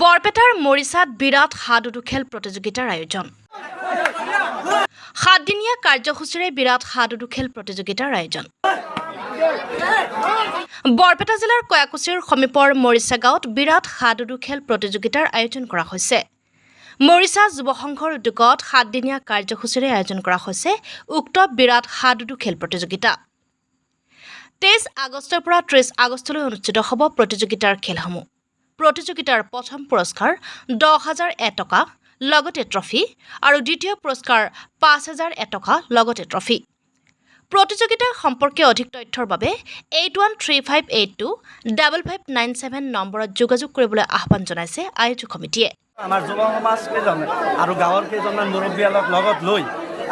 বৰপেটাৰ মৰিচাত বিৰাট হাডুডু খেল প্ৰতিযোগিতাৰ আয়োজন 7 দিনীয়া কাৰ্যসূচীৰে বিৰাট হাডুডু খেল প্ৰতিযোগিতাৰ আয়োজন বৰপেটা জিলাৰ কয়াকুছিৰ সমীপৰ মৰিচা গাঁৱত বিৰাট হাডুডু খেল প্ৰতিযোগিতাৰ আয়োজন কৰা হৈছে মৰিচা যুৱ সংঘৰ উদ্যোগত 7 দিনীয়া কাৰ্যসূচীৰে আয়োজন কৰা হৈছে উক্ত বিৰাট হাডুডু খেল প্ৰতিযোগিতা 23 আগষ্টৰ পৰা 30 আগষ্টলৈ অনুষ্ঠিত হ'ব প্ৰতিযোগিতাৰ খেলসমূহ প্ৰতিযোগিতাৰ প্ৰথম পুৰস্কাৰ 10,001 টকা লগতে ট্ৰফি আৰু দ্বিতীয় পুৰস্কাৰ 5,001 টকা লগতে ট্ৰফি প্ৰতিযোগিতা সম্পৰ্কীয় অধিক তথ্যৰ বাবে 8135825597 নম্বৰত যোগাযোগ কৰিবলৈ আহ্বান জনাইছে আয়োজক সমিতিয়ে আমাৰ যুৱ সমাজ কেইজন আৰু গাঁৱৰ কেইজনমান মুৰব্বীৰ লগত লৈ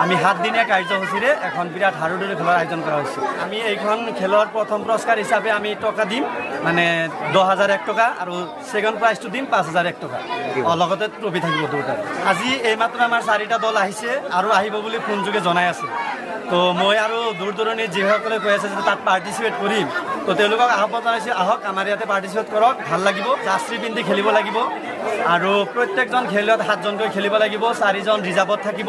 আমি 7 দিনীয়া কাৰ্যসূচীৰে এখন বিৰাট হাডুডু খেলৰ আয়োজন কৰা হৈছে আমি এইখন খেলৰ প্ৰথম পুৰস্কাৰ হিচাপে আমি টকা দিম মানে 10,001 টকা আৰু সেকেন্ড প্ৰাইজটো দিম 5,001 টকা লগতে ট্ৰফি থাকিব দুটা আজি এইমাত্ৰ আমাৰ 4টা দল আহিছে আৰু আহিব বুলি ফোন যোগে জনাই আছে তো মই আৰু দূৰ দূৰণিৰ যিসকলে কৈ আছে যে তাত পাৰ্টিচিপেট কৰিম তো তেওঁলোকক আহ্বান জনাইছোঁ আহক আমাৰ ইয়াতে পাৰ্টিচিপেট কৰক ভাল লাগিব জাৰ্চি পিন্ধি খেলিব লাগিব আৰু প্ৰত্যেকজন খেলুৱৈত 7জনকৈ খেলিব লাগিব 4জন ৰিজাৰ্ভত থাকিব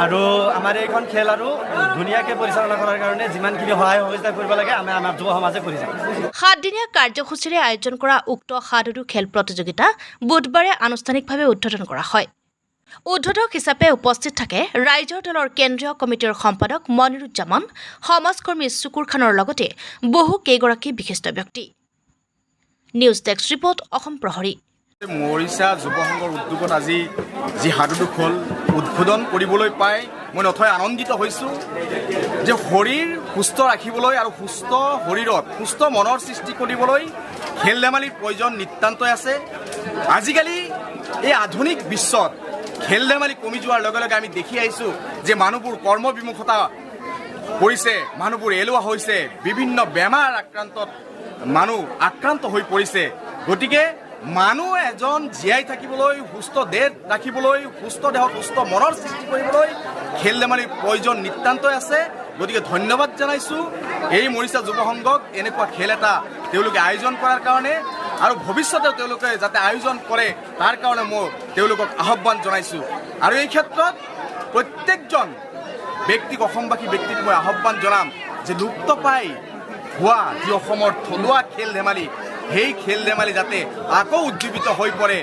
আৰু আমাৰ এইখন খেল আৰু ধুনীয়াকৈ পৰিচালনা কৰাৰ কাৰণে যিমানখিনি সহায় সহযোগিতা কৰিব লাগে আমি আমাৰ যুৱ সমাজে কৰি যাম 7 দিনীয়া কাৰ্যসূচীৰে আয়োজন কৰা উক্ত হাডুডু খেল প্ৰতিযোগিতা বুধবাৰে আনুষ্ঠানিকভাৱে উদ্বোধন কৰা হয় উদ্বোধক হিচাপে উপস্থিত থাকে ৰাইজৰ দলৰ কেন্দ্ৰীয় কমিটিৰ সম্পাদক মনিৰুজ্জামান সমাজকৰ্মী সুকুৰ খানৰ লগতে বহু কেইগৰাকী বিশিষ্ট ব্যক্তি নিউজ ডেস্ক ৰিপৰ্ট অসম প্ৰহৰী মৰিচা যুৱ সংঘৰ উদ্যোগত আজি যি হাডুডু খেল উদ্বোধন কৰিবলৈ পাই মই নথৈ আনন্দিত হৈছোঁ যে শৰীৰ সুস্থ ৰাখিবলৈ আৰু সুস্থ শৰীৰত সুস্থ মনৰ সৃষ্টি কৰিবলৈ খেল ধেমালিৰ প্ৰয়োজন নিতান্তই আছে আজিকালি এই আধুনিক বিশ্বত খেল ধেমালি কমি যোৱাৰ লগে লগে আমি দেখি আহিছোঁ যে মানুহবোৰ কৰ্মবিমুখতা পৰিছে মানুহবোৰ এলেহুৱা হৈছে বিভিন্ন বেমাৰ মানুহ আক্ৰান্ত হৈ পৰিছে গতিকে মানুহ এজন জীয়াই থাকিবলৈ সুস্থ দেহ ৰাখিবলৈ সুস্থ দেহত সুস্থ মনৰ সৃষ্টি কৰিবলৈ খেল ধেমালিৰ প্ৰয়োজন নিতান্তই আছে গতিকে ধন্যবাদ জনাইছোঁ এই মৰিচা যুৱ সংঘক এনেকুৱা খেল এটা তেওঁলোকে আয়োজন কৰাৰ কাৰণে আৰু ভৱিষ্যতে তেওঁলোকে যাতে আয়োজন কৰে তাৰ কাৰণে মই তেওঁলোকক আহ্বান জনাইছোঁ আৰু এই ক্ষেত্ৰত প্ৰত্যেকজন ব্যক্তিক অসমবাসী ব্যক্তিক মই আহ্বান জনাম যে লুপ্ত পাই হোৱা যি অসমৰ থলুৱা খেল ধেমালি সেই খেল ধেমালি যাতে আকৌ উজ্জীৱিত হৈ পৰে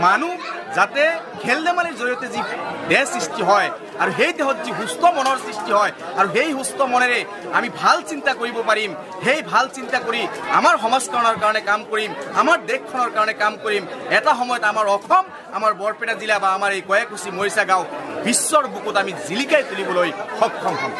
মানুহ যাতে খেল ধেমালিৰ জৰিয়তে যি দেহ সৃষ্টি হয় আৰু সেই দেহত যি সুস্থ মনৰ সৃষ্টি হয় আৰু সেই সুস্থ মনেৰে আমি ভাল চিন্তা কৰিব পাৰিম সেই ভাল চিন্তা কৰি আমাৰ সমাজখনৰ কাৰণে কাম কৰিম আমাৰ দেশখনৰ কাৰণে কাম কৰিম এটা সময়ত আমাৰ অসম আমাৰ বৰপেটা জিলা বা আমাৰ এই কয়াকুছি মৰিচা গাঁও বিশ্বৰ বুকুত আমি জিলিকাই তুলিবলৈ সক্ষম হ'ম